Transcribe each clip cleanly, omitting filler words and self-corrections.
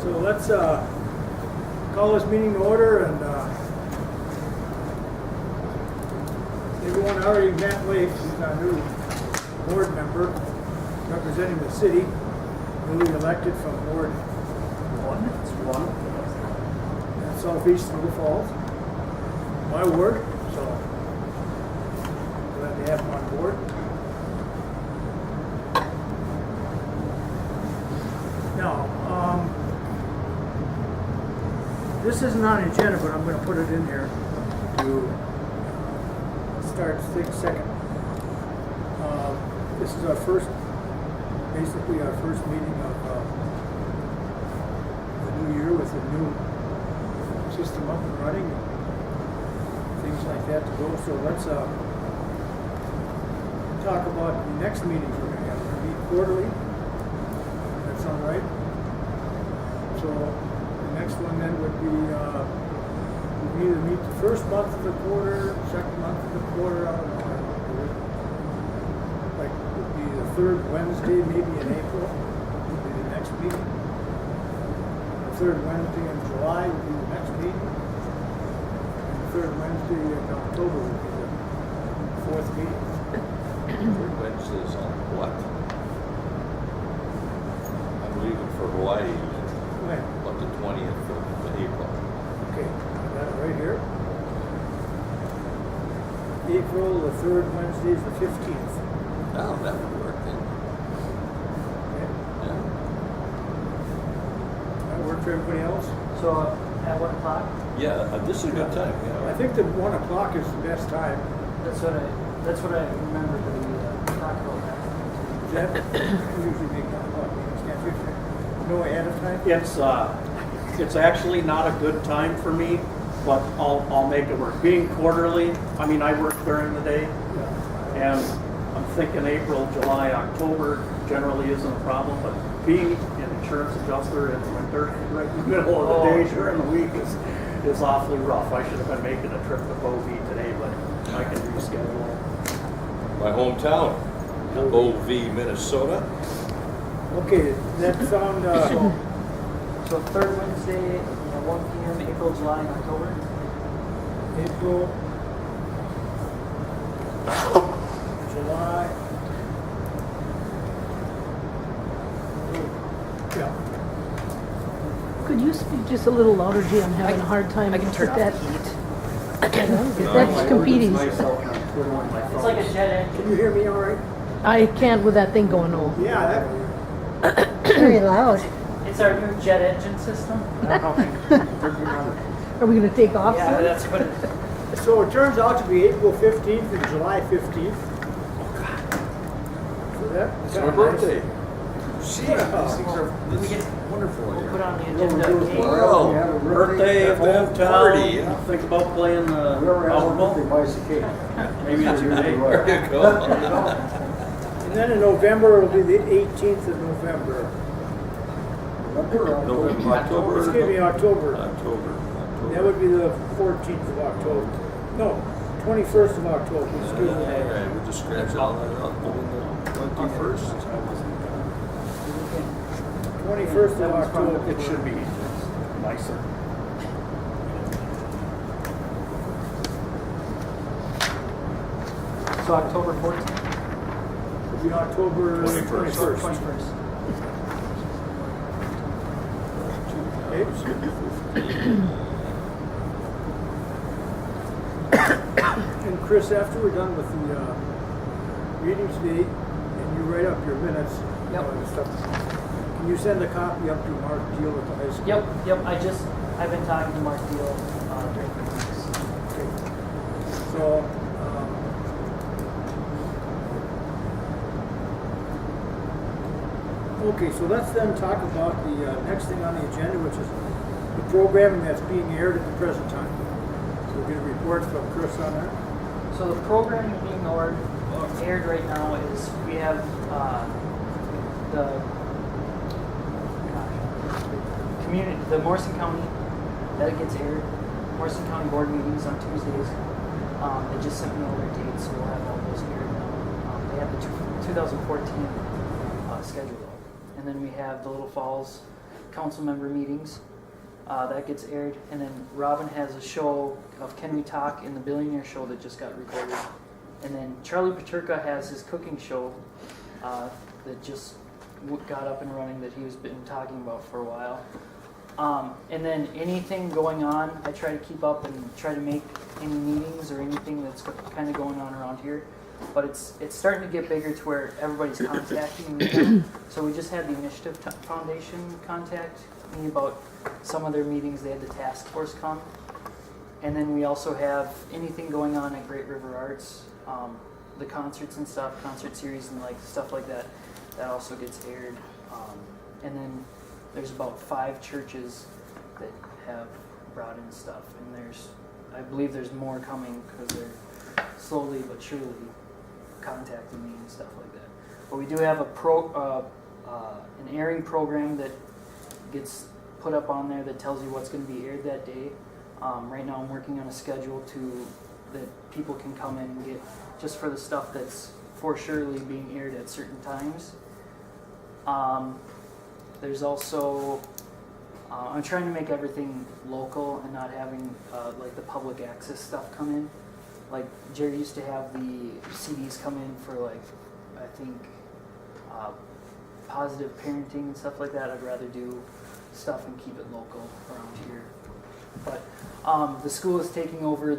So let's call this meeting to order, and everyone already met Leif, who's our new board member representing the city, newly elected from Ward 1. It's 1. And southeast Little Falls. My ward, so glad to have him on board. Now, this isn't on the agenda, but I'm going to put it in here to start second. This is our first, basically our first meeting of the new year with a new system up and running, and things like that to go. So let's talk about the next meetings we're going to have. We're going to meet quarterly. That sound right? So the next one then would be we either meet the first month of the quarter, second month of the quarter. I don't know. Like would be the third Wednesday, maybe in April would be the next meeting. The third Wednesday in July would be the next meeting. And the third Wednesday in October would be the fourth meeting. Third Wednesday is on what? I'm leaving for Hawaii When? on the 20th of April. Okay, I got it right here. April, the third Wednesday is the 15th. Oh, that would work then. Okay. Yeah. That work for everybody else? So at 1 o'clock? Yeah, this is a good time. I Yeah. think that 1 o'clock is the best time. That's what I remember that we talked about that. Jeff, you usually make 1 o'clock meetings, can't you? Know ahead of time? It's actually not a good time for me, but I'll make it work. Being quarterly, I mean, I work during the day, and I'm thinking April, July, October generally isn't a problem, but being an insurance adjuster in the winter, right in the middle of the day during the week is awfully rough. I should have been making a trip to Bovee today, but I can reschedule. My hometown, Bovee, Minnesota. Okay, that sound, So third Wednesday at 1 p.m., April, July, and October? April, July. Yeah. Could you speak just a little louder, Jay? I'm having a hard time. I can turn with off that the heat. That's competing. It's like a jet engine. Can you hear me all right? I can't with that thing going on. Yeah, Very loud. It's our new jet engine system. Are we going to take off? Yeah, soon? that's what so it turns out to be April 15th and July 15th. So that It's my birthday. Gee, Yeah. these things are we this get, is wonderful. we'll here. put on the agenda. cake. Well, Birthday, party, hometown, yeah. think about playing the Powerball. Maybe it's your day. There you go. And then in November, it'll be the 18th of November. November, October. Excuse me, October. October. That would be the 14th of October. No, 21st of October, excuse me. All right, we'll just scratch all that out. Put in the 21st. 21st of October. It should be nicer. So October 14th? It'll be October 21st. 21st. Okay. And Chris, after we're done with the meeting today, and you write up your minutes, Yep. and stuff, can you send a copy up to Mark Deal at the high school? Yep. I've been talking to Mark Deal during the weeks. Okay. So, okay, so let's then talk about the next thing on the agenda, which is the programming that's being aired at the present time. So we'll get a report from Chris on that. So the programming being aired right now is we have the Morrison County that gets aired. Morrison County board meetings on Tuesdays. They just sent me over dates, so we'll have all those aired now. They have the 2014 schedule, and then we have the Little Falls council member meetings. That gets aired. And then Robin has a show of Can We Talk in the Billionaire Show that just got recorded. And then Charlie Paterka has his cooking show that just got up and running that he was been talking about for a while. And then anything going on, I try to keep up and try to make any meetings or anything that's kind of going on around here. But it's starting to get bigger to where everybody's contacting me now. So we just had the Initiative Foundation contact me about some of their meetings. They had the task force come. And then we also have anything going on at Great River Arts, the concerts and stuff, concert series and like stuff like that. That also gets aired. And then there's about 5 churches that have brought in stuff, and I believe there's more coming because they're slowly but surely contacting me and stuff like that. But we do have an airing program that gets put up on there that tells you what's going to be aired that day. Right now I'm working on a schedule that people can come in and get just for the stuff that's for surely being aired at certain times. There's also, I'm trying to make everything local and not having like the public access stuff come in. Like Jerry used to have the CDs come in for like, I think, positive parenting and stuff like that. I'd rather do stuff and keep it local around here. But the school is taking over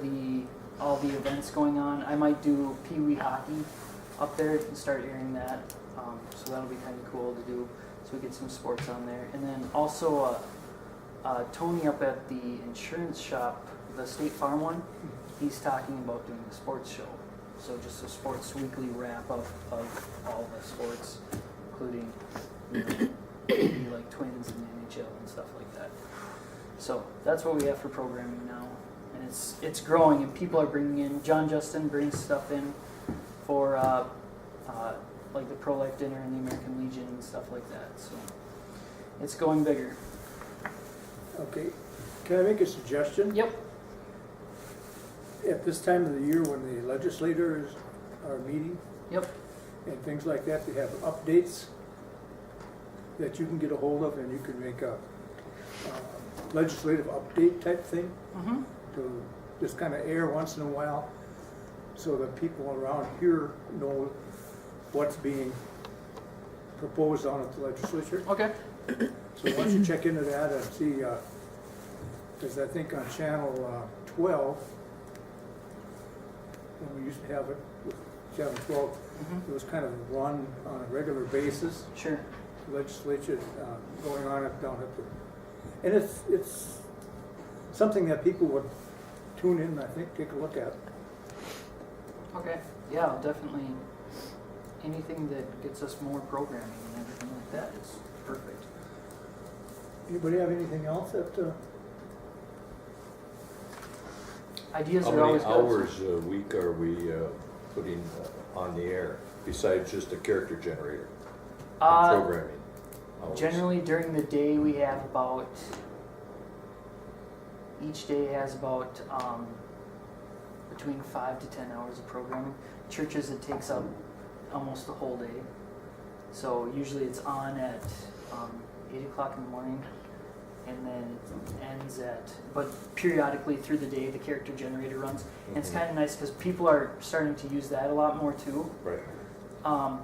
all the events going on. I might do Pee Wee hockey up there and start airing that. So that'll be kind of cool to do. So we get some sports on there. And then also Tony up at the insurance shop, the State Farm one, he's talking about doing a sports show. So just a sports weekly wrap of all the sports, including maybe like Twins and NHL and stuff like that. So that's what we have for programming now. And it's growing, and people are bringing in, John Justin brings stuff in for like the Pro-Life Dinner and the American Legion and stuff like that. So it's going bigger. Okay, can I make a suggestion? Yep. At this time of the year when the legislators are meeting Yep. and things like that, they have updates that you can get a hold of, and you can make a legislative update type thing Mm-hmm. to just kind of air once in a while so that people around here know what's being proposed on at the legislature. Okay. So why don't you check into that and see, because I think on channel 12, when we used to have it with channel 12, Mm-hmm. it was kind of run on a regular basis, Sure. legislature going on it down at the, and it's something that people would tune in, I think, take a look at. Okay. Yeah, I'll definitely. Anything that gets us more programming and everything like that is perfect. Anybody have anything else that, Ideas How are many always good. hours a week are we putting on the air besides just a character generator? Programming hours? Generally during the day we have about, each day has about between 5 to 10 hours of programming. Churches, it takes up almost the whole day. So usually it's on at 8 o'clock in the morning, and then it ends at, but periodically through the day the character generator runs. And it's kind of nice because people are starting to use that a lot more too. Right.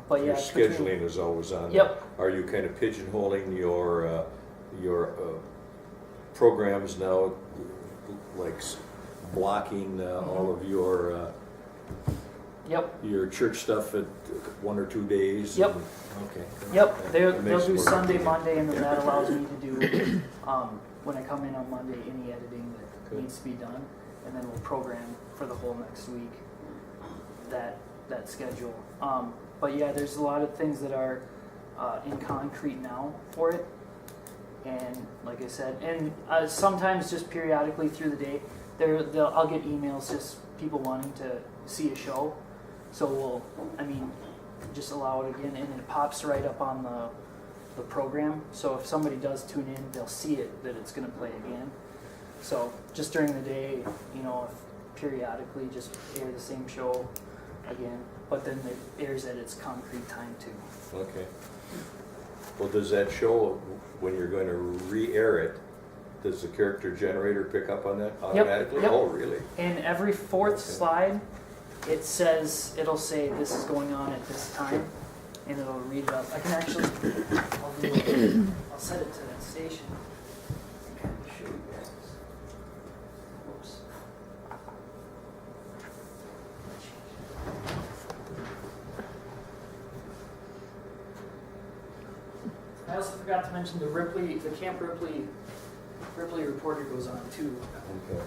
But yeah, Your it's between- scheduling is always on. Yep. Are you kind of pigeonholing your programs now, like blocking all of Yep. your church stuff at 1 or 2 days? Yep. and- Okay. Yep, That they'll makes do it more Sunday, convenient. Monday, and then that allows me to do, when I come in on Monday, any editing that Good. needs to be done, and then we'll program for the whole next week that schedule. But yeah, there's a lot of things that are in concrete now for it, and like I said, and sometimes just periodically through the day, I'll get emails, just people wanting to see a show, so we'll, just allow it again, and it pops right up on the program. So if somebody does tune in, they'll see it, that it's going to play again. So just during the day, if periodically just air the same show again, but then it airs at its concrete time too. Okay. Well, does that show when you're going to re-air it, does the character generator pick up on that automatically? yep. Oh, really? And every fourth Okay. slide, it'll say this is going on at this time, and it'll read it up. I can actually, I'll set it to that station. and show you guys. Whoops. I also forgot to mention the Camp Ripley reporter goes on too. Okay.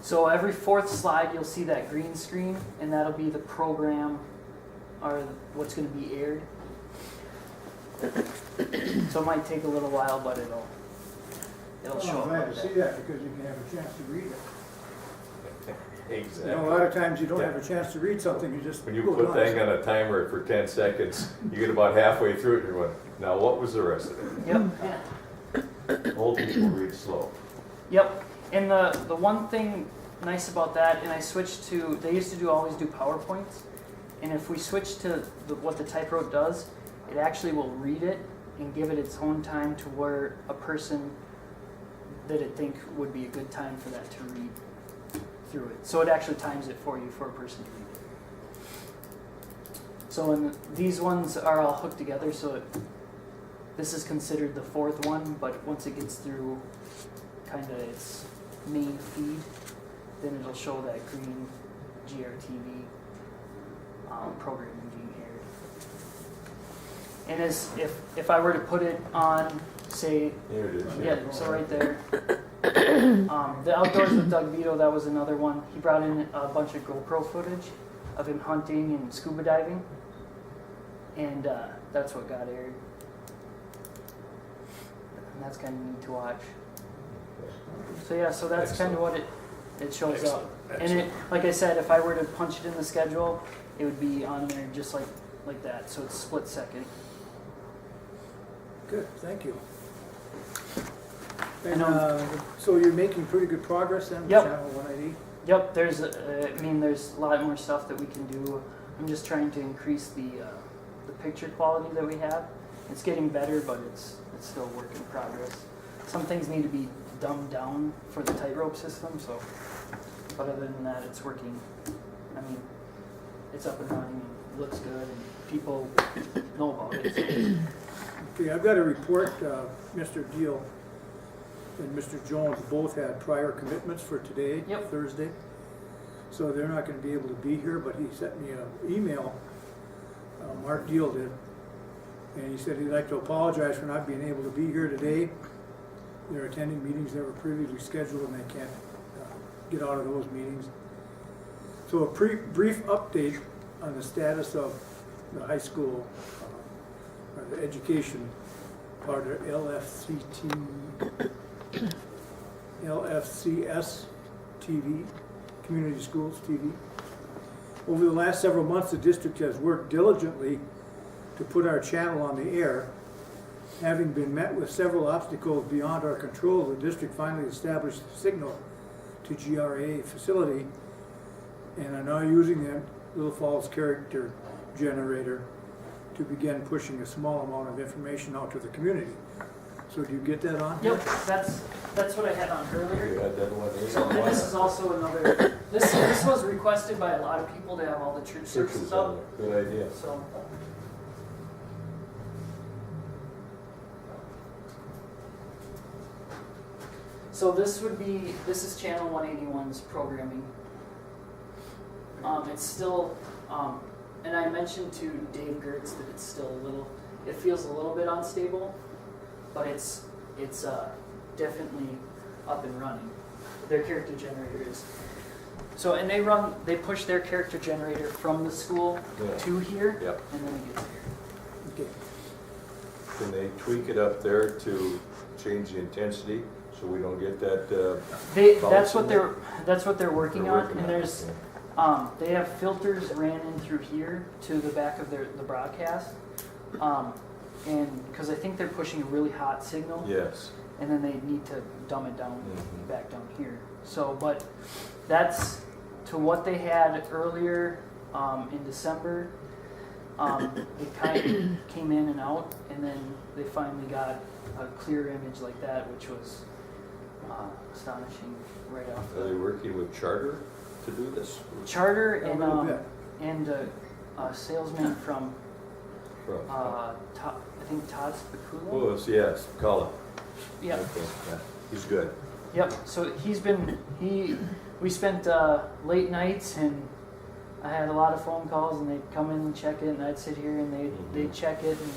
So every fourth slide, you'll see that green screen, and that'll be the program or what's going to be aired. So it might take a little while, but it'll show I'm up. glad like to see that. that because you can have a chance to read it. Exactly. You know, a lot of times you don't have a chance to read something, you just When you go put on. thing on a timer for 10 seconds, you get about halfway through it, and you're going, now what was the rest of it? Yep. Old people read slow. Yep. And the one thing nice about that, and I switched to, they used to always do PowerPoints, and if we switch to what the type rope does, it actually will read it and give it its own time to where a person that it think would be a good time for that to read through it. So it actually times it for you for a person to read it. So these ones are all hooked together, so this is considered the fourth one, but once it gets through kind of its main feed, then it'll show that green GRTV programming being aired. And if I were to put it on, say, There it is. yeah, so right there. The Outdoors with Doug Vito, that was another one. He brought in a bunch of GoPro footage of him hunting and scuba diving, and that's what got aired. And that's kind of neat to watch. So yeah, so that's kind of what it shows up. And it, like I said, if I were to punch it in the schedule, it would be on there just like that. So it's split second. Good, thank you. I And know. so you're making pretty good progress then with Yep. Channel 180? Yep, there's a lot more stuff that we can do. I'm just trying to increase the picture quality that we have. It's getting better, but it's still a work in progress. Some things need to be dumbed down for the tightrope system, so, but other than that, it's working. I mean, it's up and running and looks good, and people know about it. Okay, I've got a report, Mr. Deal and Mr. Jones both had prior commitments for today, Yep. Thursday. So they're not gonna be able to be here, but he sent me an email, Mark Deal did, and he said he'd like to apologize for not being able to be here today. They're attending meetings that were previously scheduled and they can't get out of those meetings. So a brief update on the status of the high school, or the education part of LFCS TV, Community Schools TV. Over the last several months, the district has worked diligently to put our channel on the air. Having been met with several obstacles beyond our control, the district finally established a signal to GRA facility and are now using the Little Falls character generator to begin pushing a small amount of information out to the community. So do you get that on? Yep, that's what I had on earlier. You had that one. So, and this is also another, this was requested by a lot of people to have all the church services Pictures up. on there. Good idea. So, this is channel 181's programming. It's still, and I mentioned to Dave Gertz that it's still it feels a little bit unstable, but it's definitely up and running. Their character generator is. So, and they push their character generator from the school to here, Yep. and then it gets here. Okay. Can they tweak it up there to change the intensity so we don't get that? That's what bounce they're working They're on, working and on it, there's they have filters ran in through here to the back of the broadcast, and because I think they're pushing a really hot signal, Yes. and then they need to dumb it down Mhm. back down here. So, but that's to what they had earlier in December. It kind of came in and out, and then they finally got a clear image like that, which was astonishing right off Are they the working with Charter to do this? Charter A little bit. and a salesman from From- I think Todd Spicula. Oh, yes, Colin. Yeah. Okay, yeah, he's good. Yep. So we spent late nights, and I had a lot of phone calls, and they'd come in and check it, and I'd sit here and they'd check it, and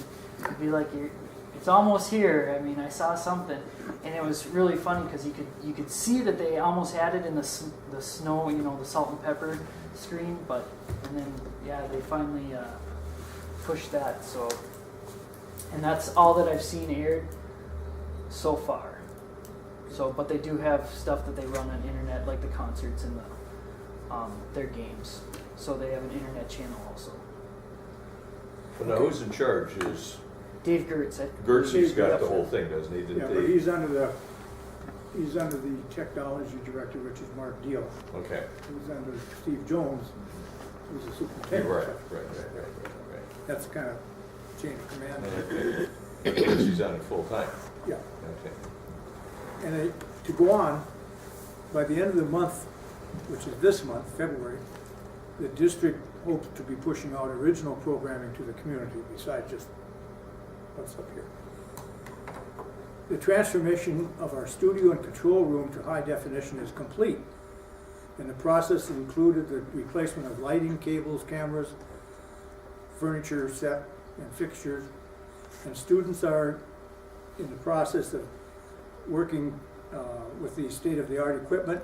it'd be like, it's almost here. I mean, I saw something, and it was really funny because you could see that they almost had it in the snow, the salt and pepper screen, and then they finally pushed that. So, and that's all that I've seen aired so far. So, but they do have stuff that they run on internet, like the concerts and their games. So they have an internet channel also. Well, now who's in charge? Is Dave Gertz. Gertzy's got Yep. the whole thing, doesn't he? Didn't Yeah, they- but he's under the technology director, which is Mark Deal. Okay. He's under Steve Jones, who's the Right, superintendent. right. That's kind of chain of command there. Okay. Gertzy's on it full time. Yeah. Okay. And to go on, by the end of the month, which is this month, February, the district hopes to be pushing out original programming to the community besides just what's up here. The transformation of our studio and control room to high definition is complete. And the process included the replacement of lighting, cables, cameras, furniture set, and fixtures. And students are in the process of working with the state-of-the-art equipment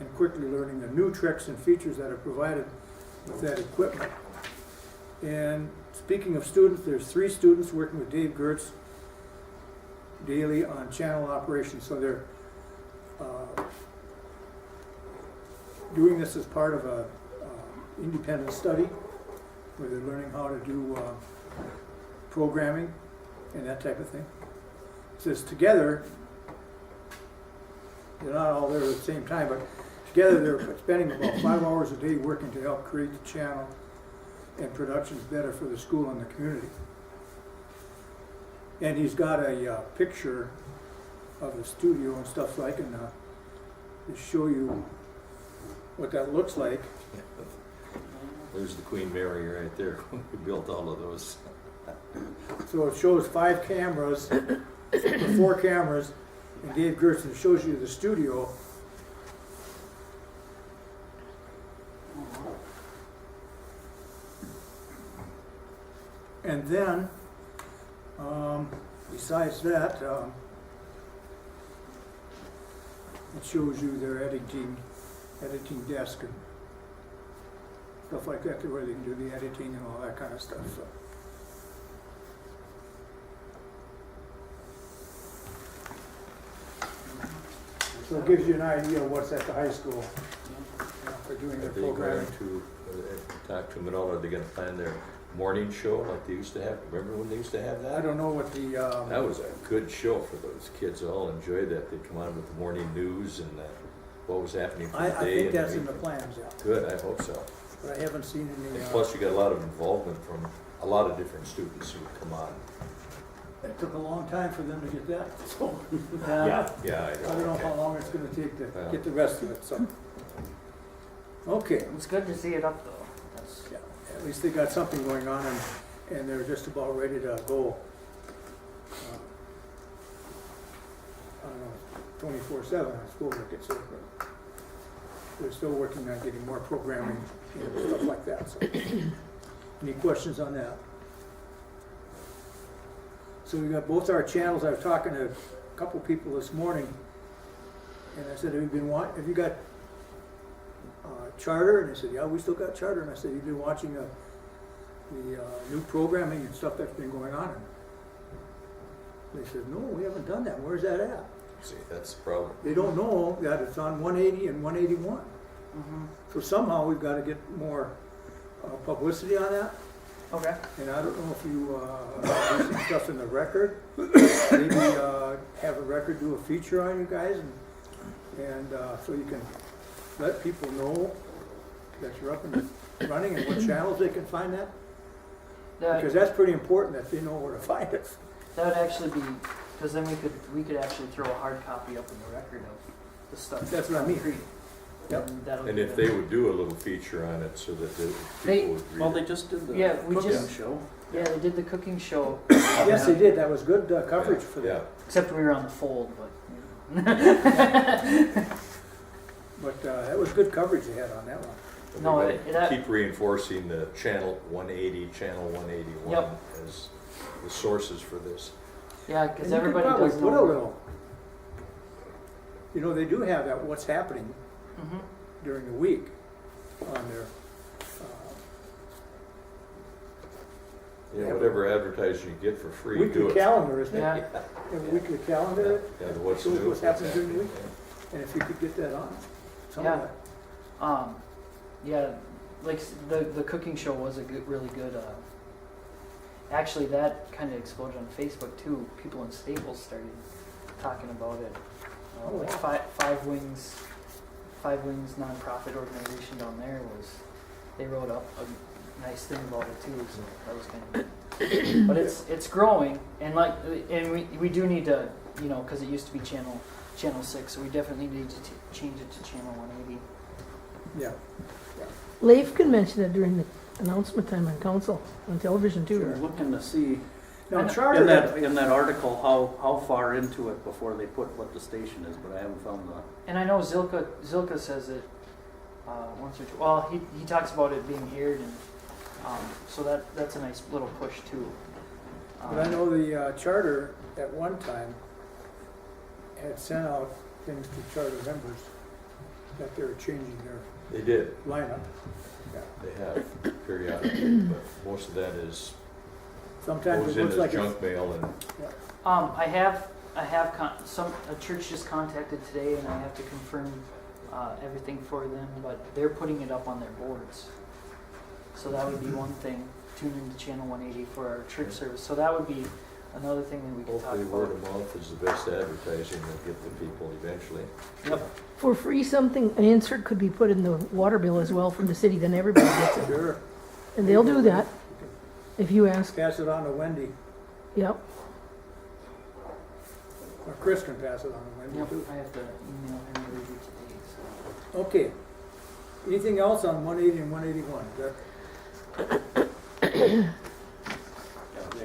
and quickly learning the new tricks and features that are provided with that equipment. And speaking of students, there's 3 students working with Dave Gertz daily on channel operations. So they're doing this as part of a independent study where they're learning how to do programming and that type of thing. It says together, they're not all there at the same time, but together they're spending about 5 hours a day working to help create the channel and productions better for the school and the community. And he's got a picture of the studio and stuff, so I can just show you what that looks like. There's the Queen Mary right there. We built all of those. So it shows 5 cameras, or 4 cameras, and Dave Gertz shows you the studio. And then, besides that, it shows you their editing desk and stuff like that, where they can do the editing and all that kind of stuff. So. So it gives you an idea of what's at the high school for doing their Are they going programming. to talk to them at all? Are they going to plan their morning show like they used to have? Remember when they used to have that? I don't know what the, That was a good show for those kids. They all enjoyed that. They'd come on with the morning news and what was happening for the day. I think and that's in the week. plans, yeah. Good, I hope so. But I haven't seen any. And plus, you got a lot of involvement from a lot of different students who would come on. It took a long time for them to get that, so. Yeah, I don't know okay. how long it's gonna take to Yeah. get the rest of it, so. Okay, It's good to see it up though. That's, yeah, at least they got something going on and they're just about ready to go. I don't know, 24/7, I suppose I could say, but they're still working on getting more programming and stuff like that, so. Any questions on that? So we got both our channels. I was talking to a couple people this morning, and I said, have you got Charter? And they said, yeah, we still got Charter. And I said, you've been watching the new programming and stuff that's been going on? And they said, no, we haven't done that. Where's that at? See, that's the problem. They don't know that it's on 180 and 181. mm-hmm. So somehow we've got to get more publicity on that. Okay. And I don't know if you do some stuff in the record, maybe have a record do a feature on you guys, and so you can let people know that you're up and running and what channels they can find that? Because That, that's pretty important that they know where to find it. that would actually be, because then we could actually throw a hard copy up in the record of the stuff. That's what I mean. concrete. Yep. That'll And be if good. they would do a little feature on it so that the They- people would read Well, they it. just did the Yeah, we cooking just- show. Yeah, they did the cooking show, Yes, they did. That was good coverage for Yeah, that. except we were on the fold, but. Yeah. But that was good coverage they had on that one. but No, we gotta that- keep reinforcing the channel 180, channel 181 Yep. as the sources for this. Yeah, And because you could everybody probably does put a know. little. You know, they do have that what's happening Mhm. during the week on their. Yeah, Yeah. whatever advertising you get for free, do Weekly it. calendar, isn't it? Yeah. They have a weekly calendar, Yeah, the what's shows new, what's happening during the week. And if you could get that on, some of Yeah. that. Yeah, like the cooking show was a good, really good. Actually, that kind of exploded on Facebook too. People in Staples started talking about it. Oh, Like wow. Five Wings nonprofit organization down there they wrote up a nice thing about it too. So that was kind of good. But it's growing, and we do need to, because it used to be channel 6, so we definitely need to change it to channel 180. Yeah. Leif can mention it during the announcement time on council, on television too. Sure. Looking to see Now, And Charter, in that article how far into it before they put what the station is, but I haven't found the. And I know Zilka says it once or two. Well, he talks about it being aired, and so that's a nice little push too. but I know the Charter at one time had sent out things to Charter members that they were changing their They did, lineup. they have periodically, but most of that is, Sometimes goes it in looks as like it's, junk mail and, I have a church just contacted today, and I have to confirm everything for them, but they're putting it up on their boards. So that would be one thing. Tune into channel 180 for our church service. So that would be another thing that we could talk hopefully word about. of mouth is the best advertising that'll get the people eventually. Yep. For free, an insert could be put in the water bill as well from the city, then everybody gets it. sure. And they'll do that if you ask. Pass it on to Wendy, Yep. or Chris can pass it on to Wendy Yep. too. I have to email him the review today. So. Okay. Anything else on 180 and 181?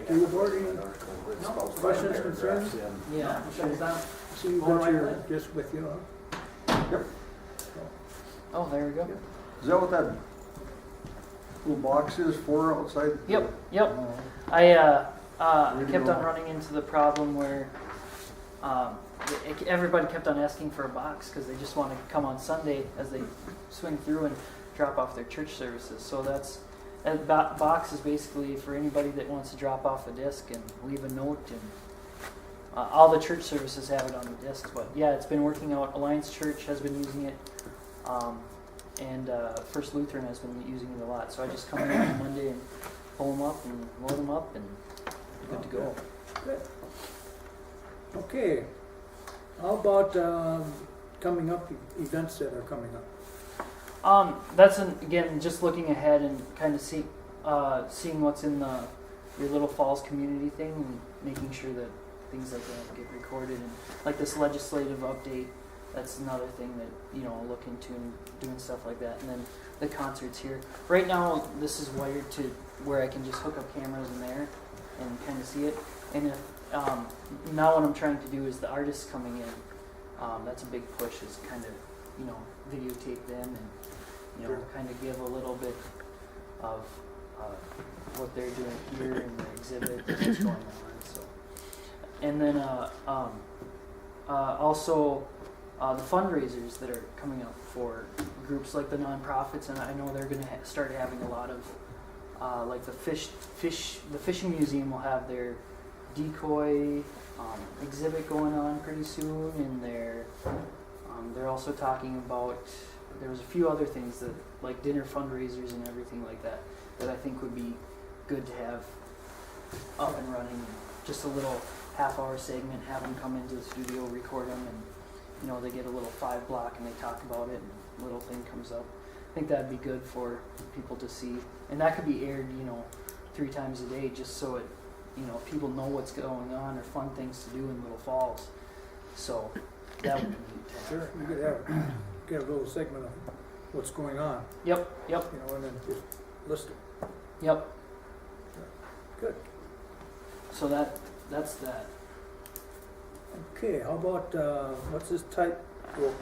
Do you board any questions, concerns? Yeah. See, you got your, just with you, huh? Oh, there we go. Is that what that little box is for outside? Yep. Oh, I kept on running into the problem where everybody kept on asking for a box because they just want to come on Sunday as they swing through and drop off their church services. So that box is basically for anybody that wants to drop off a disc and leave a note. And all the church services have it on the discs. But yeah, it's been working out. Alliance Church has been using it. And First Lutheran has been using it a lot. So I just come in on Monday and pull them up and load them up and good to go. Good. Okay. How about coming up, events that are coming up? That's again just looking ahead and kind of seeing what's in your Little Falls community thing and making sure that things like that get recorded, and like this legislative update. That's another thing that I'll look into and doing stuff like that. And then the concerts here. Right now, this is wired to where I can just hook up cameras in there and kind of see it. And if now what I'm trying to do is the artists coming in. That's a big push. Is kind of videotape them and Sure. kind of give a little bit of what they're doing here in the exhibit and what's going on. So, and then also. The fundraisers that are coming up for groups like the nonprofits, and I know they're going to start having a lot of like the fishing museum will have their decoy exhibit going on pretty soon, and they're also talking about there was a few other things that like dinner fundraisers and everything like that I think would be good to have up and running. Just a little half-hour segment, have them come into the studio, record them, and they get a little 5 block and they talk about it, and a little thing comes up. think that'd be good for people to see, and that could be aired, 3 times a day, just so it, people know what's going on or fun things to do in Little Falls. So that would be neat. Sure, you could get a little segment of what's going on, Yep. and then just list it. Yep. Good. So that's that. Okay, how about, what's this tightrope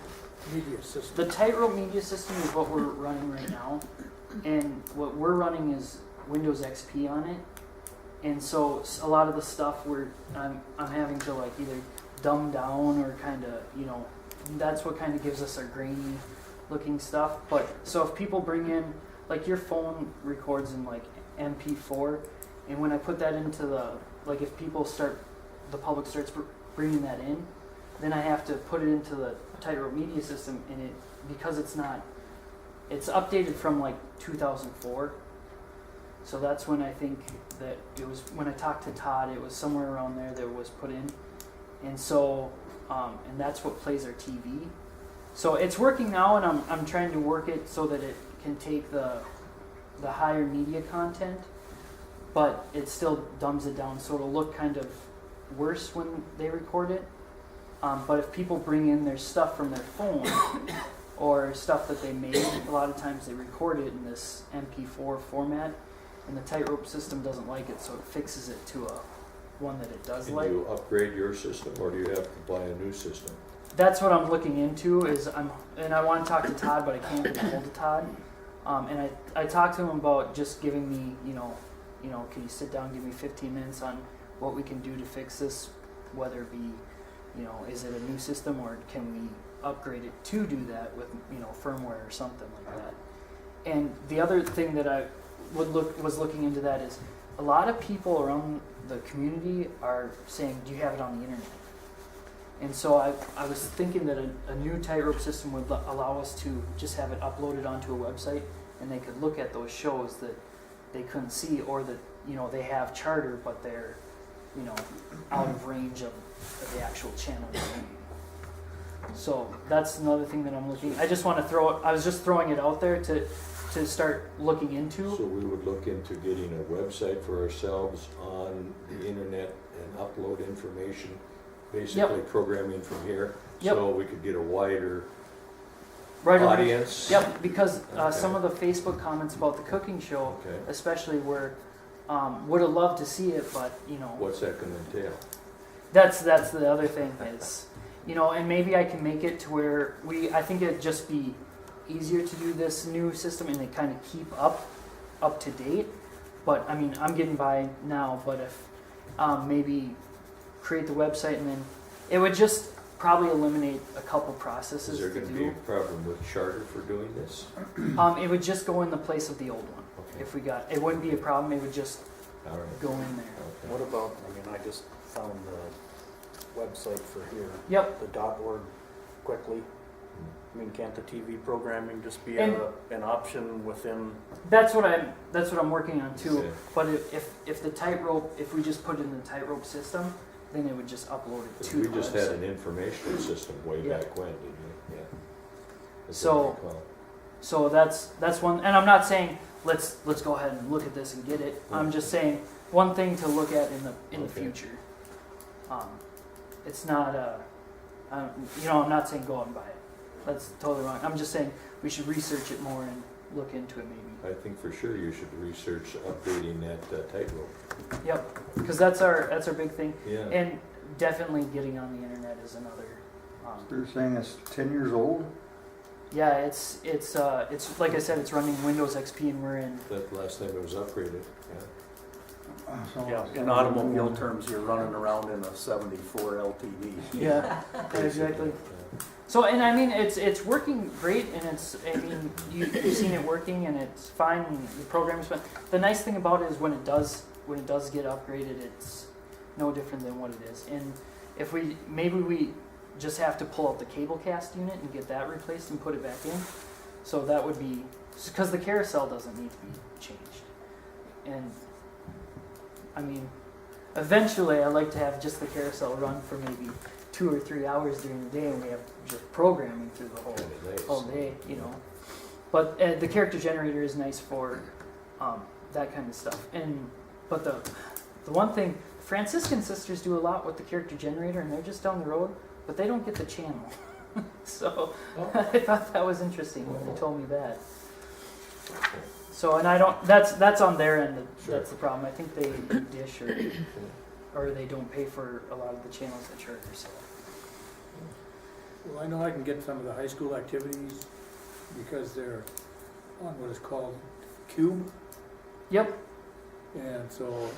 media system? The tightrope media system is what we're running right now, and what we're running is Windows XP on it, and so a lot of the stuff I'm having to like either dumb down or kind of that's what kind of gives us our grainy looking stuff. But so if people bring in, like, your phone records in like MP4, and when I put that into if the public starts bringing that in, then I have to put it into the tightrope media system, and because it's updated from like 2004. So that's when I think that it was, when I talked to Todd, it was somewhere around there that it was put in. And so, and that's what plays our TV. So it's working now, and I'm trying to work it so that it can take the higher media content, but it still dumbs it down, so it'll look kind of worse when they record it. But if people bring in their stuff from their phone or stuff that they made, a lot of times they record it in this MP4 format, and the tightrope system doesn't like it, so it fixes it to one that it does Can like. you upgrade your system, or do you have to buy a new system? That's what I'm looking into. And I want to talk to Todd, but I can't get a hold of Todd. And I talked to him about just giving me, can you sit down, give me 15 minutes on what we can do to fix this, whether it be, is it a new system, or can we upgrade it to do that with, firmware or something like that. And the other thing that I was looking into that is a lot of people around the community are saying, do you have it on the internet? And so I was thinking that a new tightrope system would allow us to just have it uploaded onto a website, and they could look at those shows that they couldn't see, or that, they have charter, but they're, out of range of the actual channel. So that's another thing that I'm looking. I just want to I was just throwing it out there to start looking into. So we would look into getting a website for ourselves on the internet and upload information, basically programming from here, so we could get a wider audience. Yep, because some of the Facebook comments about the cooking show, especially, were would have loved to see it, but What's that going to entail? That's the other thing is, and maybe I can make it to where I think it'd just be easier to do this new system and to kind of keep up to date. But I mean, I'm getting by now, but if maybe create the website, and then it would just probably eliminate a couple processes. Is there going to be a problem with charter for doing this? It would just go in the place of the old one. Okay. If we it wouldn't be a problem. It would just All right. go in there. Okay. What about, I just found the website for here. Yep. The .org quickly. Can't the TV programming just be And- an option within? That's what I'm working on too. Okay. But if the tightrope, if we just put it in the tightrope system, then it would just upload it to We the just website. had an informational system way Yeah. back when, didn't we? Yeah. That's So- what I recall. So that's one, and I'm not saying let's go ahead and look at this and get it. I'm just saying one thing to look at in the Okay. future. It's not I'm not saying go out and buy it. That's totally wrong. I'm just saying we should research it more and look into it maybe. I think for sure you should research updating that tightrope. Yep, because that's our big thing, Yeah. and definitely getting on the internet is another. They're saying it's 10 years old? Yeah, it's like I said, it's running Windows XP, and we're in. That last time it was upgraded. Yeah. So Yeah, it's in gotta be automobile new. terms, you're running around in a 74 LTD. Yeah, exactly. So, and I mean, it's working great, and you've seen it working, and it's fine, and the program's fine. The nice thing about it is when it does get upgraded, it's no different than what it is. And if we just have to pull out the cable cast unit and get that replaced and put it back in. So that would be, because the carousel doesn't need to be changed. And I mean, eventually I like to have just the carousel run for maybe 2 or 3 hours during the day, and we have just programming through the whole day, But the character generator is nice for that kind of stuff. But the one thing, Franciscan sisters do a lot with the character generator, and they're just down the road, but they don't get the channel. So I thought that was interesting when they told me that. So, and I don't, that's on their end, that's the problem. I think they do dish or they don't pay for a lot of the channels at Charter, so. Well, I know I can get some of the high school activities because they're on what is called Cube. Yep, And so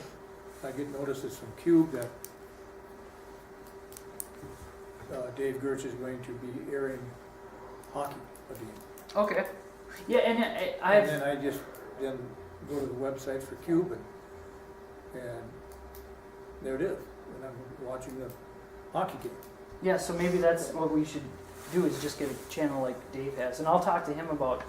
I get notices from Cube that Dave Gertz is going to be airing hockey again. okay. Yeah, and And then I just then go to the website for Cube and there it is. And I'm watching the hockey game. yeah, so maybe that's what we should do is just get a channel like Dave has. And I'll talk to him about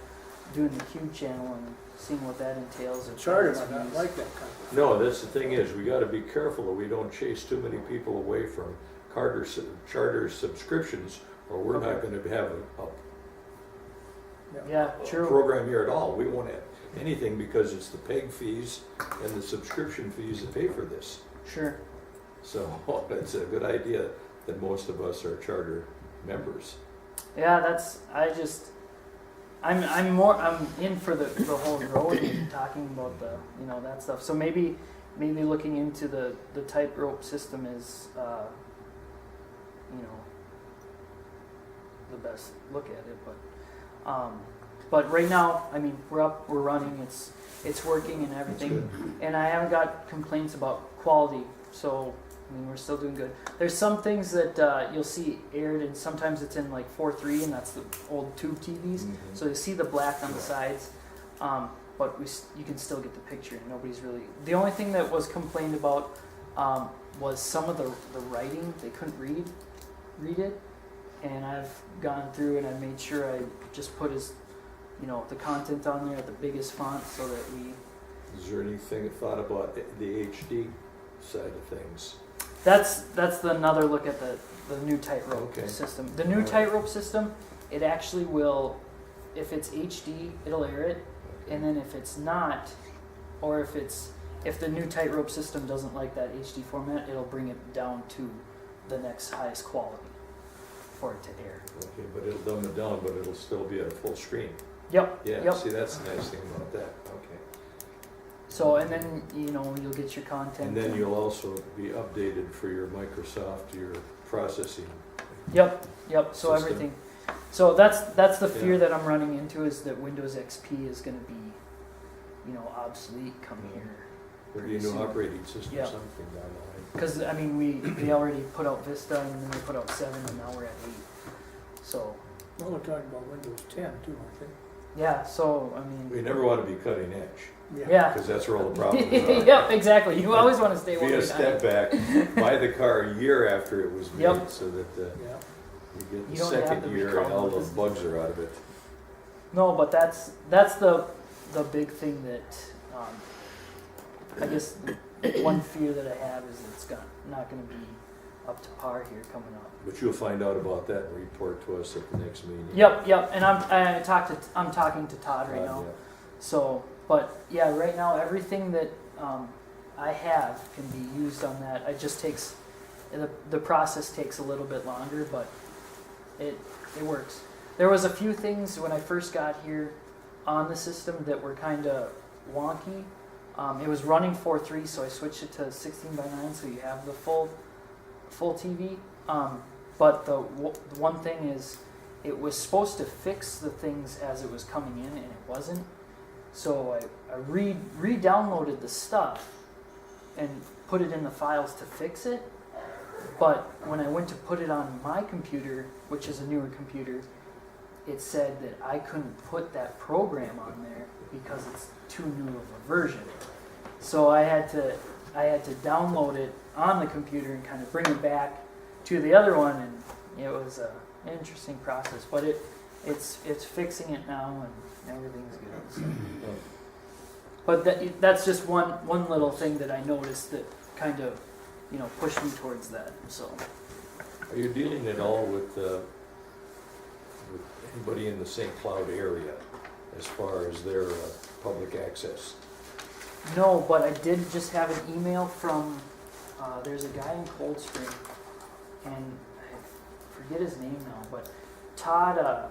doing the Cube channel and seeing what that entails. The and Charter how it's might not used. like that kind of thing. No, that's the thing is, we gotta be careful that we don't chase too many people away from charter subscriptions, or we're not gonna have a Yeah, true. program here at all. We won't have anything because it's the PEG fees and the subscription fees that pay for this. Sure. So it's a good idea that most of us are charter members. Yeah, I'm in for the whole road and talking about the that stuff. So maybe looking into the tightrope system is the best look at it. But right now, I mean, we're running. It's working and everything, and I haven't got complaints about quality. So I mean, we're still doing good. There's some things that you'll see aired, and sometimes it's in like 4:3, and that's the old tube TVs. So you see the black on the sides, but you can still get the picture. Nobody's really. The only thing that was complained about was some of the writing. They couldn't read it, and I've gone through and I've made sure I just put the content on there at the biggest font so that we. Is there anything thought about the HD side of things? That's another look at the new tightrope Okay. system. The new tightrope system, it actually will, if it's HD, it'll air it, and then if it's not, or if the new tightrope system doesn't like that HD format, it'll bring it down to the next highest quality for it to air. Okay, but it'll dumb it down, but it'll still be at a full screen. Yep. Yeah, Yep. see, that's the nice thing about that. Okay. So and then you'll get your content. And then you'll also be updated for your Microsoft, your processing. Yep. So system. everything. So that's the fear Yeah. that I'm running into is that Windows XP is going to be, obsolete come here. There'll be a Pretty new soon. operating system Yeah. or something down the line. Because I mean we already put out Vista and then we put out 7 and now we're at 8. So Well, they're talking about Windows 10 too, aren't they? yeah. So I mean. We never want to be cutting edge, Yeah. because that's where all the problems are. Yep. Exactly. You always want to stay Be one a behind. step back, buy the car a year after it was made, Yep. so that Yeah. you get You the don't have second to year recall and all what the this- bugs are out of it. No, but that's the big thing that I guess the one fear that I have is that it's not going to be up to par here coming up. But you'll find out about that and report to us at the next meeting. Yep. And I'm talking to Todd right now. Yeah. So, but yeah, right now everything that I have can be used on that. It just takes the process takes a little bit longer, but it works. There was a few things when I first got here on the system that were kind of wonky. It was running 4:3, so I switched it to 16:9, so you have the full TV. But the one thing is, it was supposed to fix the things as it was coming in, and it wasn't. So I re-downloaded the stuff and put it in the files to fix it. But when I went to put it on my computer, which is a newer computer, it said that I couldn't put that program on there because it's too new of a version. So I had to download it on the computer and kind of bring it back to the other one, and it was an interesting process. But it's fixing it now, and everything's good. So. But that's just one little thing that I noticed that kind of pushed me towards that. So. Are you dealing at all with anybody in the St. Cloud area as far as their public access. No, but I did just have an email from, there's a guy in Cold Spring, and I forget his name now, but Todd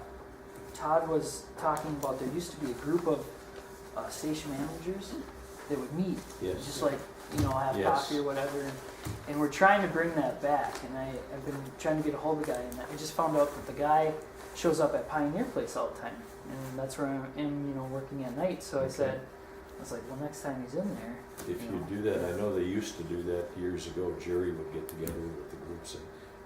was talking about there used to be a group of station managers that would meet, Yes. just like, have Yes. coffee or whatever, and we're trying to bring that back, and I've been trying to get a hold of the guy, and I just found out that the guy shows up at Pioneer Place all the time, and that's where I am, working at night, so I Okay. was like, well, next time he's in there. If you do that, I know they used to do that years ago. Jerry would get together with the groups,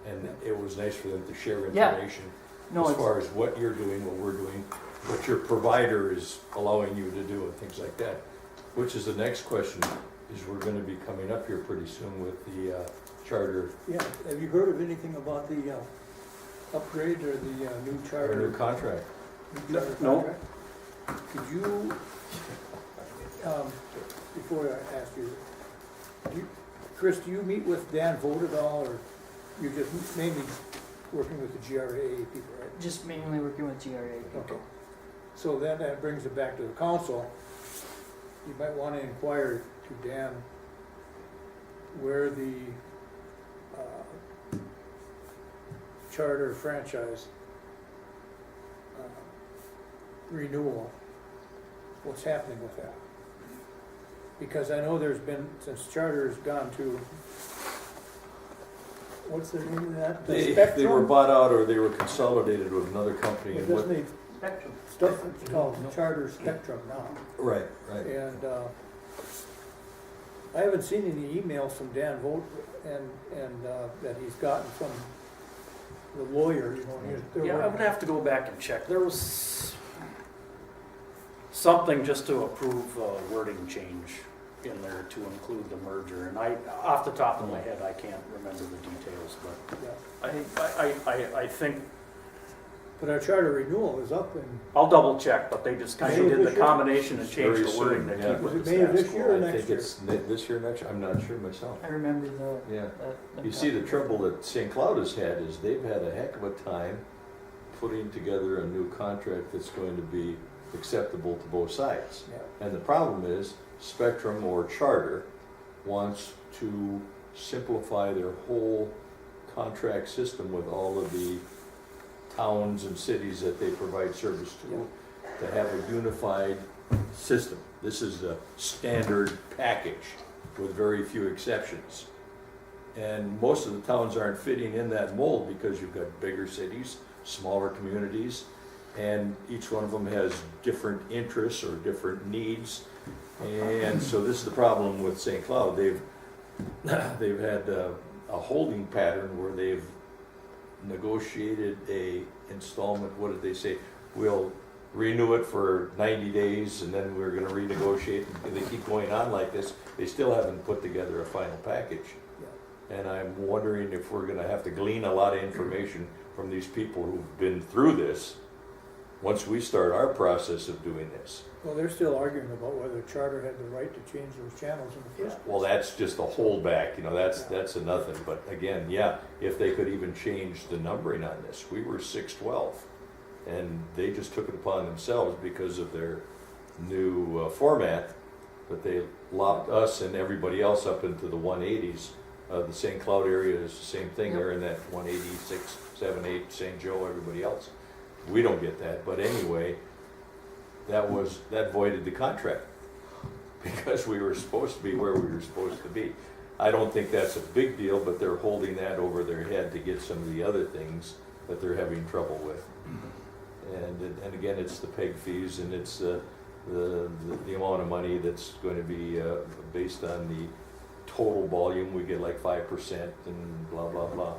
and it was nice for them to share Yeah. information No, as it's, far as what you're doing, what we're doing, what your provider is allowing you to do, and things like that. Which is the next question, is we're gonna be coming up here pretty soon with the charter, Yeah, have you heard of anything about the upgrade or the new our charter? new contract. New charter No. contract? Could you, before I ask you, Chris, do you meet with Dan Vogt at all, or you're just mainly working with the GRA people, right? just mainly working with GRA people. Okay. So then that brings it back to the council. You might want to inquire to Dan where the charter franchise renewal, what's happening with that? Because I know there's been, since charter's gone to, what's the name of that? The They were Spectrum? bought out or they were consolidated with another company. It and what- doesn't need Spectrum. stuff, it's called Charter Spectrum now. Right, right. And I haven't seen any emails from Dan Vogt and that he's gotten from the lawyer, they're Yeah, I would working- have to go back and check. There was something just to approve a wording change in there to include the merger, and off the top of my head, I can't remember the details, but yeah. I think, But our charter renewal is up in, I'll double check, but they just kind May of of did the this year? combination and changed Very the wording soon, to yeah. keep Was with it the May of status this year quo. or I next think year? it's this year, next year, I'm not sure myself. I remember the. Yeah. the You see, the trouble that St. Cloud has had is they've had a heck of a time putting together a new contract that's going to be acceptable to both sides. yeah, And the problem is Spectrum or Charter wants to simplify their whole contract system with all of the towns and cities that they provide service to have a unified system. This is a standard package with very few exceptions. And most of the towns aren't fitting in that mold because you've got bigger cities, smaller communities, and each one of them has different interests or different needs. And so this is the problem with St. Cloud. They've had a holding pattern where they've negotiated a installment, what did they say? We'll renew it for 90 days and then we're gonna renegotiate, and they keep going on like this. They still haven't put together a final package. yeah. And I'm wondering if we're gonna have to glean a lot of information from these people who've been through this once we start our process of doing this. Well, they're still arguing about whether charter had the right to change those channels in the first place. Well, that's just a holdback, that's a nothing, but again, yeah, if they could even change the numbering on this, we were 612. And they just took it upon themselves because of their new format, but they lopped us and everybody else up into the 180s. The St. Cloud area is the same thing, they're in that 186, 78, St. Joe, everybody else. We don't get that, but anyway, that voided the contract because we were supposed to be where we were supposed to be. I don't think that's a big deal, but they're holding that over their head to get some of the other things that they're having trouble with. And again, it's the PEG fees and it's the amount of money that's going to be based on the total volume. We get like 5% and blah, blah, blah.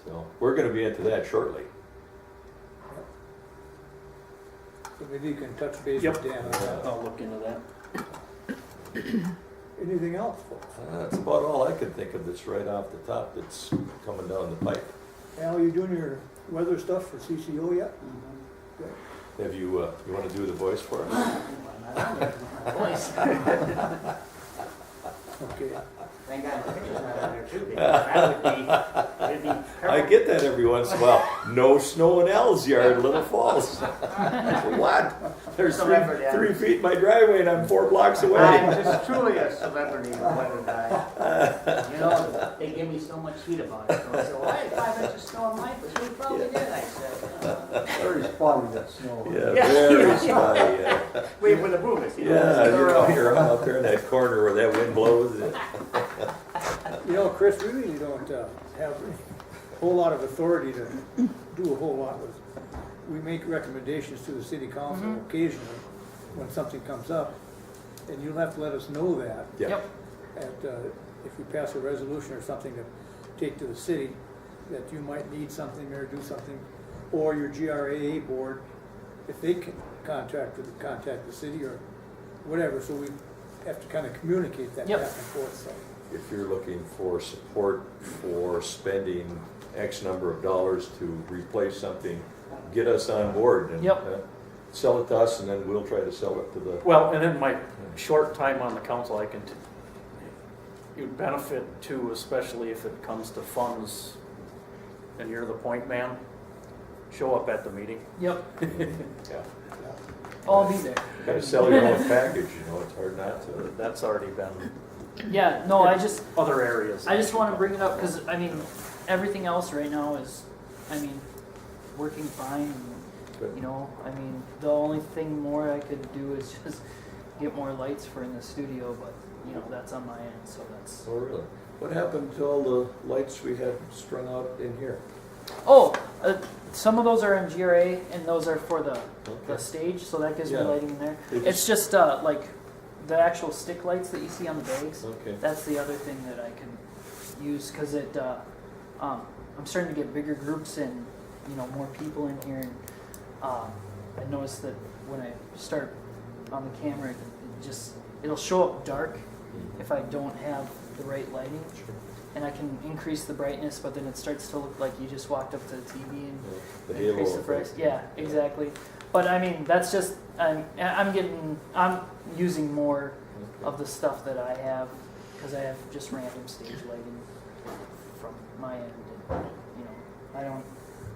So we're going to be into that shortly. So maybe you can touch base Yep. with Dan on that. I'll look into that. Anything else, folks? That's about all I can think of that's right off the top that's coming down the pipe. Al, you doing your weather stuff for CCO yet? Have you, you want to do the voice for us? Okay. Thank God pictures not on there too, because that would be, it'd be I perfect. get that every once in a while. No snow in Al's yard, Little Falls. What? There's Celebrity, yeah. 3 feet in my driveway and I'm 4 blocks away. I'm just truly a celebrity weather guy. You know, they give me so much heat about it. So I said, well, I had 5 inches of snow on mine, but we probably did. I said, Very spotty, that snow. Yeah, Yeah. very spotty, yeah. wait for the boomers, you know. Yeah, you know, So, you're out there in that corner where that wind blows. You know, Chris, we really don't have a whole lot of authority to do a whole lot with. We make recommendations to the city council occasionally when something comes up, and you'll have to let us know that. Yeah. Yep. If we pass a resolution or something to take to the city, that you might need something or do something, or your GRAA board, if they can contact the city or whatever, so we have to kind of communicate that Yep. back and forth, so. If you're looking for support for spending X number of dollars to replace something, get us on board and Yep. sell it to us, and then we'll try to sell it to the. Well, and in my short time on the council, I can, you'd benefit too, especially if it comes to funds and you're the point man, show up at the meeting. Yep. Yeah. I'll be there. Gotta sell your own package, you know, it's hard not to. That's already been Yeah, no, I just other areas. want to bring it up because I mean, everything else right now is, I mean, working fine. Good. You know, I mean, the only thing more I could do is just get more lights for in the studio, but you know, that's on my end, so that's. Oh, really? What happened to all the lights we had strung out in here? Oh, some of those are in GRA and those are for the Okay. stage, so that gives Yeah. me lighting in there. They It's just like the actual stick lights that you see on the bags. Okay. That's the other thing that I can use because I'm starting to get bigger groups and you know more people in here. And I noticed that when I start on the camera, it'll show up dark if I don't have the right lighting, and I can increase the brightness, but then it starts to look like you just walked up to the TV and The increase halo the price. effect. Yeah, exactly. But I mean, that's just I'm using more of the stuff that I have because I have just random stage lighting from my end, and you know,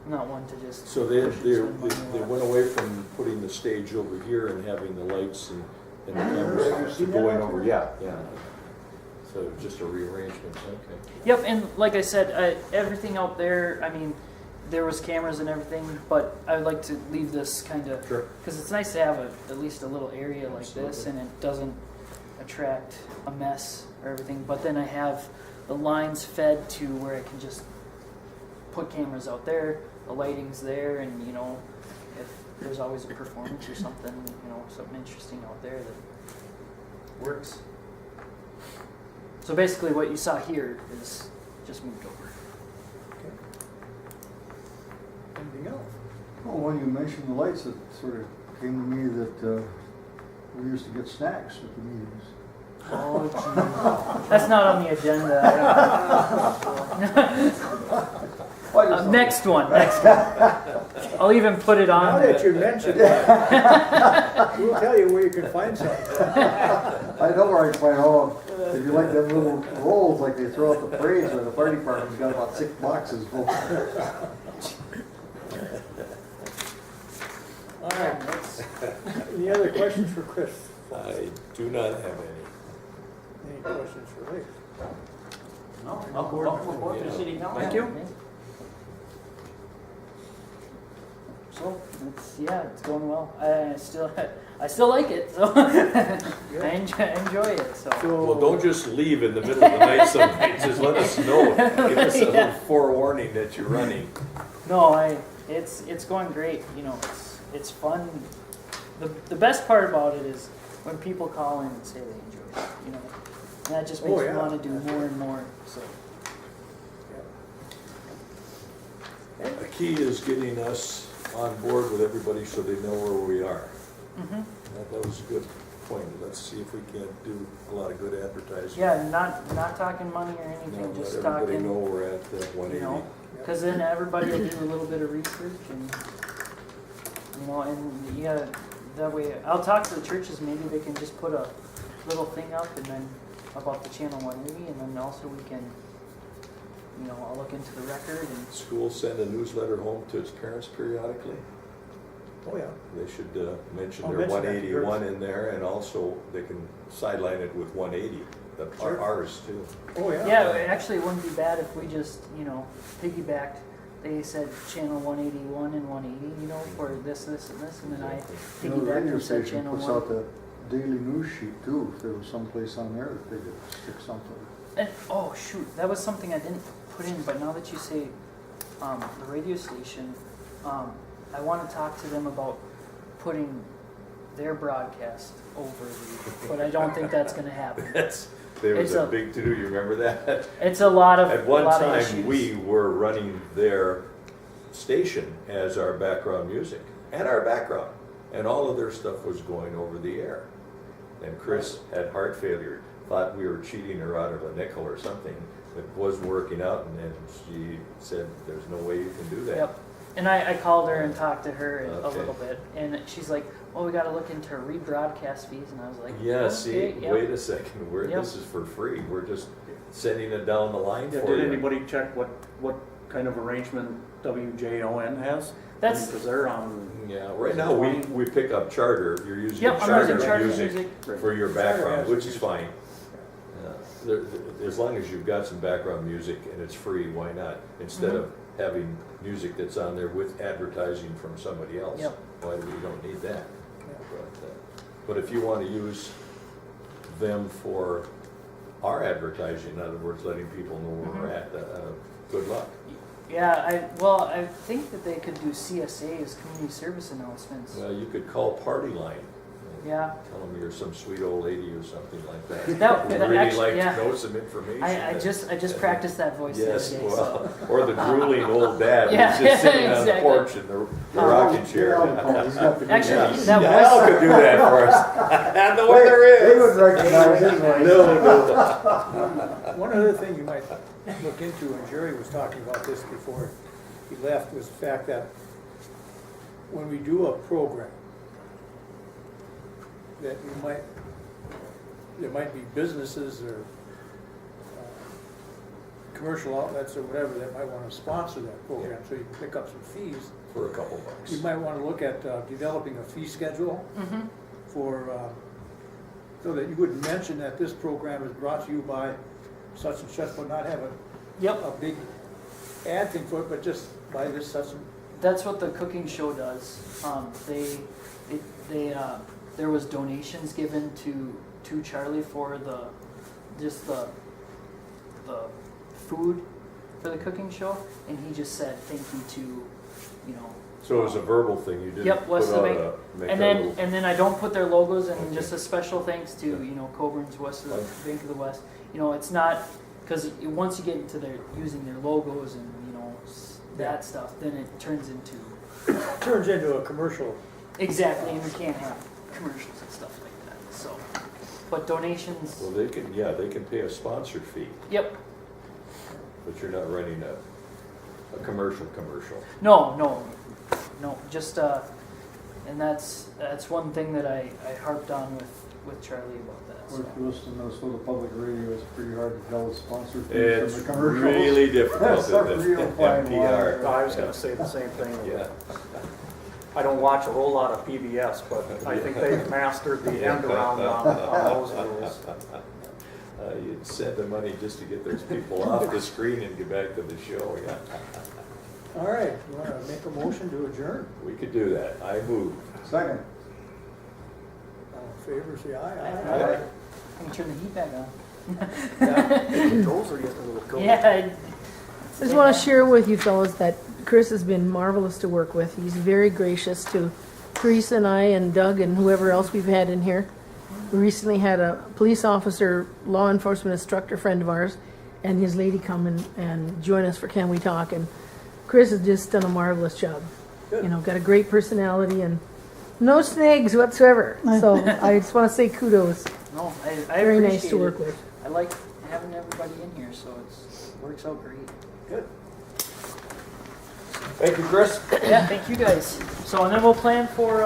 I'm not one to just. So they spend money a lot. went away from putting the stage over here and having the lights and the cameras going over, yeah. So just a rearrangement, okay. Yep, and like I said, everything out there, I mean, there was cameras and everything, but I would like to leave this kind of, Sure. because it's nice to have at least a little area like this, Absolutely. and it doesn't attract a mess or everything. But then I have the lines fed to where I can just put cameras out there, the lighting's there, and you know, if there's always a performance or something, you know, something interesting out there that works. So basically what you saw here is just moved over. Anything else? Well, when you mentioned the lights, it sort of came to me that we used to get snacks at the meetings. Oh, geez. That's not on the agenda. Next one. I'll even put it Now on. that you mentioned it, we'll tell you where you can find some. I know where I can find all, if you like them little rolls like they throw out the parades where the fire department's got about 6 boxes full. All right, any other questions for Chris? I do not have any. Any questions for Lee? No, welcome aboard to the city council. Thank you. So it's going well. I still like it. So I enjoy it. So Well, don't just leave in the middle of the night some nights, just let us know. Give us a little forewarning that you're running. no, it's going great. You know, it's fun. The best part about it is when people call in and say they enjoy it. You know, and that just makes Oh, me yeah. want to do more and more. So. The key is getting us on board with everybody so they know where we are. Mm-hmm. That was a good point. Let's see if we can't do a lot of good advertising. Yeah, not talking money or anything, No, just let everybody talking. know we're at 180. You know, because then everybody will do a little bit of research and you know, and yeah, that way I'll talk to the churches. Maybe they can just put a little thing up, and then about the channel 180, and then also we can, you know, I'll look into the record and. Schools send a newsletter home to its parents periodically. Oh, yeah. They should mention I'll their mention that to 181 in there, and also they can sideline it with 180, Sure. ours too. Oh, yeah. Yeah, actually, it wouldn't be bad if we just, you know, piggybacked. They said channel 181 and 180, you know, for this, and this, and then I You know, the piggybacked radio and said station channel puts 1. out the daily news sheet too, if there was someplace on there that they could stick something. And oh shoot, that was something I didn't put in, but now that you say the radio station, I want to talk to them about putting their broadcast over the, but I don't think that's going to happen. There was It's a a- big to-do, you remember that? It's a lot of At one lot of time, issues. we were running their station as our background music, and our background, and all of their stuff was going over the air. And Chris had heart failure, thought we were cheating her out of a nickel or something. It wasn't working out, and then she said, there's no way you can do that. Yep. And I called her and talked to her a Okay. little bit, and she's like, "Oh, we got to look into rebroadcast fees," and I was like, Yeah, see, okay, yep. wait a second, Yep. this is for free, we're just sending it down the line Yeah, for did you. anybody check what kind of arrangement WJON has? That's- Because they're on, Yeah, right now, we pick up charter, you're using Yep, I'm charter using Charter music Music. for your Charter background, has which the is music. fine. As long as you've got some background music and it's free, why not? Instead of having music that's on there with advertising from somebody else. Yep. Why do we don't need that? But if you want to use them for our advertising, in other words, letting people know where we're at, good luck. Yeah, I think that they could do CSAs, community service announcements. Well, you could call Party Line. Yeah. Tell them you're some sweet old lady or something like that. That- Would that really actually- like yeah. to know some information. I just practiced that voice Yes, the other day. well, So. or the drooling old dad Yeah, who's just sitting on the exactly. porch in the rocking chair. He's got the Actually, good- that Yeah, Al could do that for us. And the weather They would is. recognize his voice. No. One other thing you might look into, and Jerry was talking about this before he left, was the fact that when we do a program, that there might be businesses or commercial outlets or whatever that might want to sponsor that program, so you can pick up some fees. For a couple bucks. You might want to look at developing a fee schedule Mm-hmm. for, so that you would mention that this program is brought to you by such and such, but not have Yep. a big ad thing for it, but just by this such and. That's what the cooking show does. There was donations given to Charlie for the food for the cooking show, and he just said thank you to, you know. So it was a verbal thing, you didn't Yep, put West of out Bank. make And a then little- and then I don't put their logos and Okay. just a special thanks to, you know, Coburn's West of the Okay. Bank of the West. You know, it's not because once you get into their using their logos and you know that stuff, then it turns into A commercial. exactly, and we can't have commercials and stuff like that. So, but donations. Well, they can pay a sponsored fee, Yep. but you're not running a commercial. No. Just and that's one thing that I harped on with Charlie about that. Or So. if you listen to Minnesota Public Radio, it's pretty hard to tell the sponsor fees It's from the commercials. really difficult That's a with real fine NPR. I was gonna say the same thing. Yeah. I don't watch a whole lot of PBS, but I think they've mastered the end around on those rules. You'd send the money just to get those people off the screen and get back to the show, yeah. All right, you want to make a motion to adjourn? We could do that. I move. Second. All in favor, say aye. Aye. I can turn the heat back on. Controls are getting a little cold. Yeah. I just want to share with you fellas that Chris has been marvelous to work with. He's very gracious to Teresa and I and Doug and whoever else we've had in here. We recently had a police officer, law enforcement instructor friend of ours, and his lady come and join us for Can We Talk. And Chris has just done a marvelous job. Good. You know, got a great personality and no snags whatsoever. So I just want to say kudos. No, I Very nice appreciate to work it. with. I like having everybody in here, so it works out great. Good. Thank you, Chris. Yeah, thank you guys. So and then we'll plan for